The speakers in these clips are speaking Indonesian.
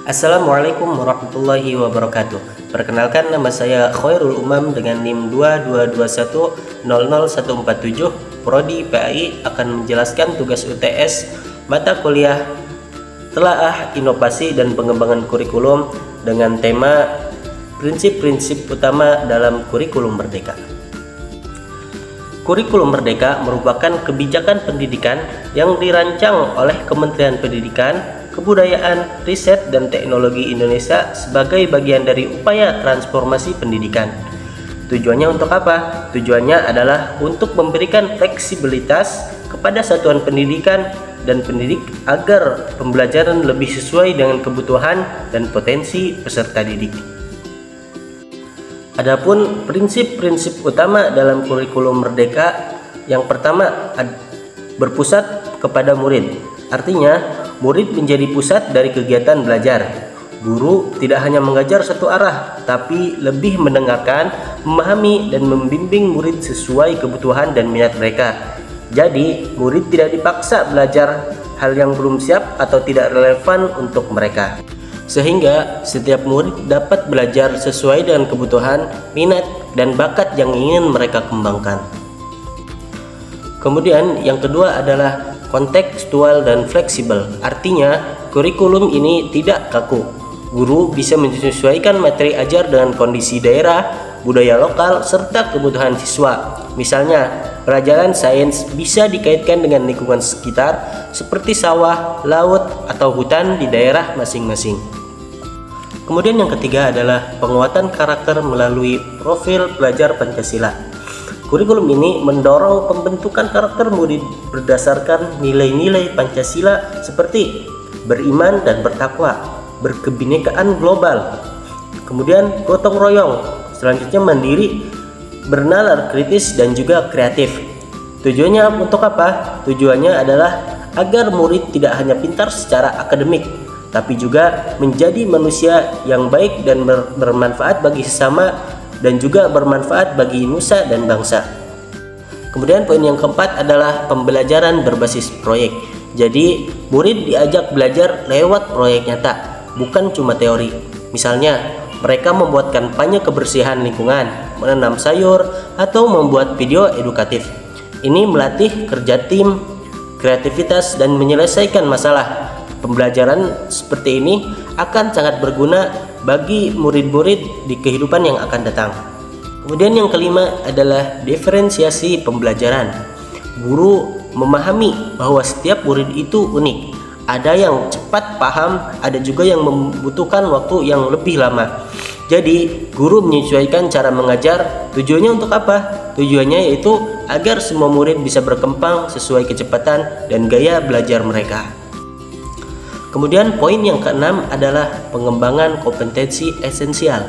Assalamualaikum warahmatullahi wabarakatuh. Perkenalkan, nama saya Khairul Umam dengan NIM 222100147, Prodi PAI, akan menjelaskan tugas UTS mata kuliah Telaah Inovasi dan Pengembangan Kurikulum dengan tema prinsip-prinsip utama dalam kurikulum merdeka. Kurikulum Merdeka merupakan kebijakan pendidikan yang dirancang oleh Kementerian Pendidikan, Kebudayaan, Riset, dan Teknologi Indonesia sebagai bagian dari upaya transformasi pendidikan. Tujuannya untuk apa? Tujuannya adalah untuk memberikan fleksibilitas kepada satuan pendidikan dan pendidik agar pembelajaran lebih sesuai dengan kebutuhan dan potensi peserta didik. Adapun prinsip-prinsip utama dalam kurikulum merdeka, yang pertama berpusat kepada murid. Artinya, murid menjadi pusat dari kegiatan belajar. Guru tidak hanya mengajar satu arah, tapi lebih mendengarkan, memahami, dan membimbing murid sesuai kebutuhan dan minat mereka. Jadi, murid tidak dipaksa belajar hal yang belum siap atau tidak relevan untuk mereka, sehingga setiap murid dapat belajar sesuai dengan kebutuhan, minat, dan bakat yang ingin mereka kembangkan. Kemudian yang kedua adalah kontekstual dan fleksibel. Artinya, kurikulum ini tidak kaku. Guru bisa menyesuaikan materi ajar dengan kondisi daerah, budaya lokal, serta kebutuhan siswa. Misalnya, pelajaran sains bisa dikaitkan dengan lingkungan sekitar seperti sawah, laut, atau hutan di daerah masing-masing. Kemudian yang ketiga adalah penguatan karakter melalui profil pelajar Pancasila. Kurikulum ini mendorong pembentukan karakter murid berdasarkan nilai-nilai Pancasila seperti beriman dan bertakwa, berkebinekaan global, kemudian gotong royong, selanjutnya mandiri, bernalar kritis, dan juga kreatif. Tujuannya untuk apa? Tujuannya adalah agar murid tidak hanya pintar secara akademik, tapi juga menjadi manusia yang baik dan bermanfaat bagi sesama, dan juga bermanfaat bagi nusa dan bangsa. Kemudian poin yang keempat adalah pembelajaran berbasis proyek. Jadi murid diajak belajar lewat proyek nyata, bukan cuma teori. Misalnya, mereka membuat kampanye kebersihan lingkungan, menanam sayur, atau membuat video edukatif. Ini melatih kerja tim, kreativitas, dan menyelesaikan masalah. Pembelajaran seperti ini akan sangat berguna bagi murid-murid di kehidupan yang akan datang. Kemudian yang kelima adalah diferensiasi pembelajaran. Guru memahami bahwa setiap murid itu unik. Ada yang cepat paham, ada juga yang membutuhkan waktu yang lebih lama. Jadi, guru menyesuaikan cara mengajar. Tujuannya untuk apa? Tujuannya yaitu agar semua murid bisa berkembang sesuai kecepatan dan gaya belajar mereka. Kemudian poin yang keenam adalah pengembangan kompetensi esensial.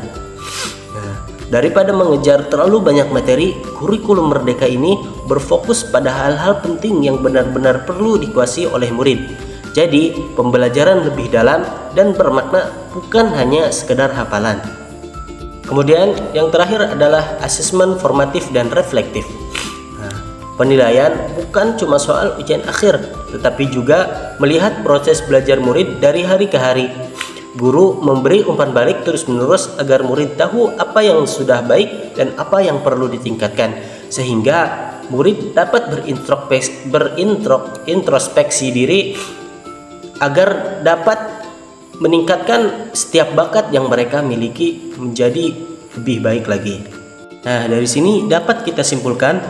Daripada mengejar terlalu banyak materi, kurikulum merdeka ini berfokus pada hal-hal penting yang benar-benar perlu dikuasai oleh murid. Jadi, pembelajaran lebih dalam dan bermakna, bukan hanya sekedar hafalan. Kemudian yang terakhir adalah asesmen formatif dan reflektif. Penilaian bukan cuma soal ujian akhir, tetapi juga melihat proses belajar murid dari hari ke hari. Guru memberi umpan balik terus-menerus agar murid tahu apa yang sudah baik dan apa yang perlu ditingkatkan, sehingga murid dapat berintrospeksi diri agar dapat meningkatkan setiap bakat yang mereka miliki menjadi lebih baik lagi. Nah, dari sini dapat kita simpulkan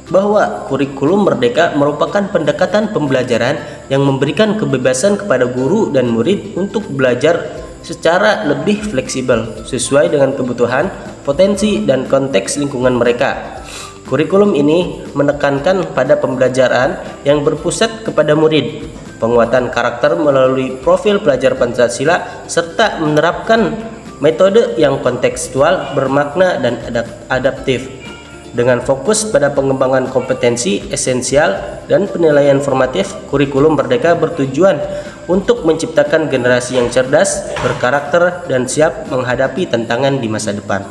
bahwa kurikulum merdeka merupakan pendekatan pembelajaran yang memberikan kebebasan kepada guru dan murid untuk belajar secara lebih fleksibel sesuai dengan kebutuhan, potensi, dan konteks lingkungan mereka. Kurikulum ini menekankan pada pembelajaran yang berpusat kepada murid, penguatan karakter melalui profil pelajar Pancasila, serta menerapkan metode yang kontekstual, bermakna, dan adaptif. Dengan fokus pada pengembangan kompetensi esensial dan penilaian formatif, kurikulum merdeka bertujuan untuk menciptakan generasi yang cerdas, berkarakter, dan siap menghadapi tantangan di masa depan.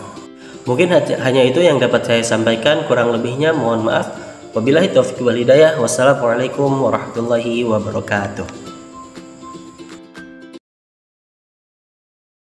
Mungkin hanya itu yang dapat saya sampaikan, kurang lebihnya mohon maaf. Wabillahi taufiq wal hidayah. Wassalamualaikum warahmatullahi wabarakatuh.